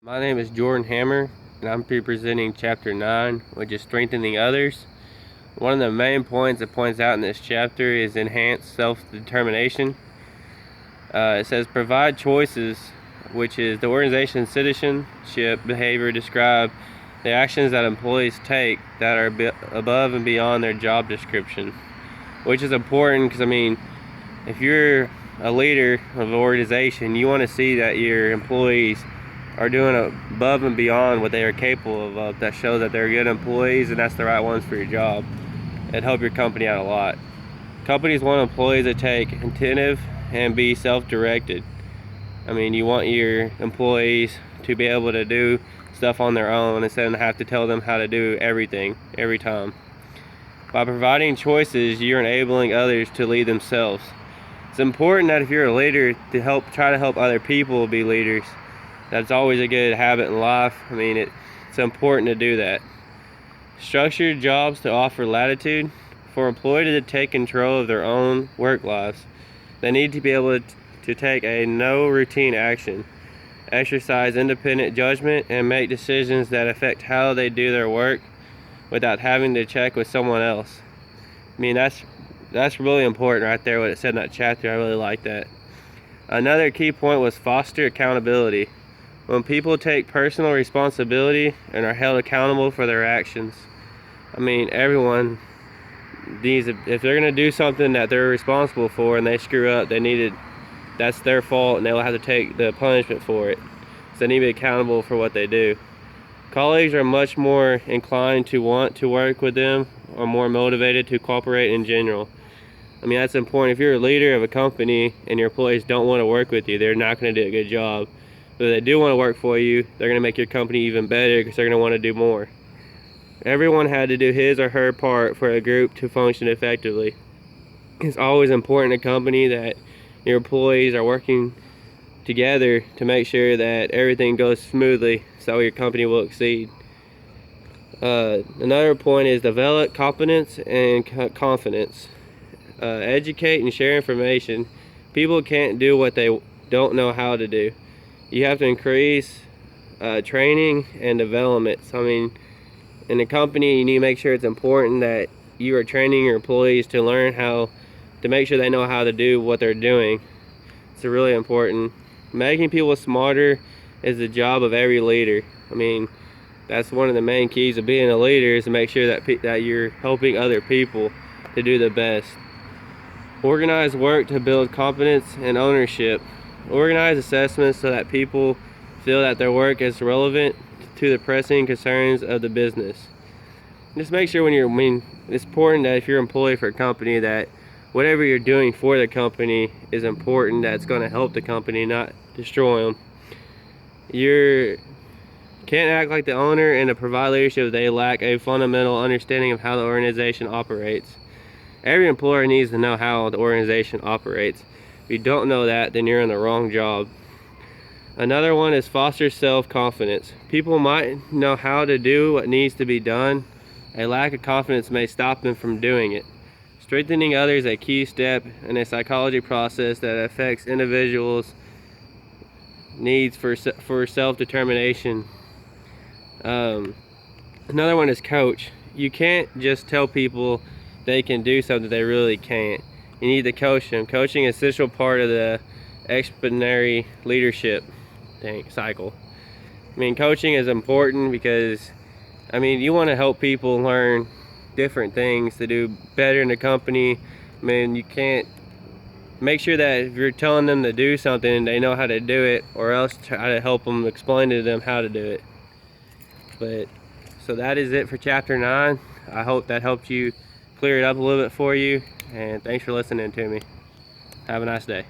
My name is Jordan Hammer, and I'm presenting Chapter 9, which is Strengthening Others. One of the main points it points out in this chapter is enhanced self-determination. It says provide choices, which is the organization's citizenship behavior describe the actions that employees take that are above and beyond their job description, which is important because, if you're a leader of an organization, you want to see that your employees are doing above and beyond what they are capable of. That shows that they're good employees and that's the right ones for your job. It'd help your company out a lot. Companies want employees to take attentive and be self-directed. You want your employees to be able to do stuff on their own instead of have to tell them how to do everything every time. By providing choices, you're enabling others to lead themselves. It's important that if you're a leader to try to help other people be leaders. That's always a good habit in life. It's important to do that. Structure jobs to offer latitude. For employees to take control of their own work lives, they need to be able to take a no routine action, exercise independent judgment, and make decisions that affect how they do their work without having to check with someone else. That's really important right there, what it said in that chapter. I really like that. Another key point was foster accountability. When people take personal responsibility and are held accountable for their actions. Everyone needs, if they're going to do something that they're responsible for and they screw up, that's their fault and they'll have to take the punishment for it. So they need to be accountable for what they do. Colleagues are much more inclined to want to work with them or more motivated to cooperate in general. That's important. If you're a leader of a company and your employees don't want to work with you, they're not going to do a good job. But if they do want to work for you, they're going to make your company even better because they're going to want to do more. Everyone had to do his or her part for a group to function effectively. It's always important in a company that your employees are working together to make sure that everything goes smoothly so your company will exceed. Another point is develop competence and confidence. Educate and share information. People can't do what they don't know how to do. You have to increase training and development. In a company, you need to make sure it's important that you are training your employees to learn how to make sure they know how to do what they're doing. It's really important. Making people smarter is the job of every leader. That's one of the main keys of being a leader, is to make sure that you're helping other people to do the best. Organize work to build confidence and ownership. Organize assessments so that people feel that their work is relevant to the pressing concerns of the business. Just make sure it's important that if you're an employee for a company, that whatever you're doing for the company is important, that's going to help the company, not destroy them. You can't act like the owner and to provide leadership if they lack a fundamental understanding of how the organization operates. Every employer needs to know how the organization operates. If you don't know that, then you're in the wrong job. Another one is foster self-confidence. People might know how to do what needs to be done. A lack of confidence may stop them from doing it. Strengthening others is a key step in a psychology process that affects individuals' needs for self-determination. Another one is coach. You can't just tell people they can do something they really can't. You need to coach them. Coaching is an essential part of the expeditionary leadership cycle. Coaching is important because you want to help people learn different things to do better in the company. You can't make sure that if you're telling them to do something, they know how to do it, or else try to help them explain to them how to do it. So that is it for chapter 9. I hope that helped you clear it up a little bit for you, and thanks for listening to me. Have a nice day.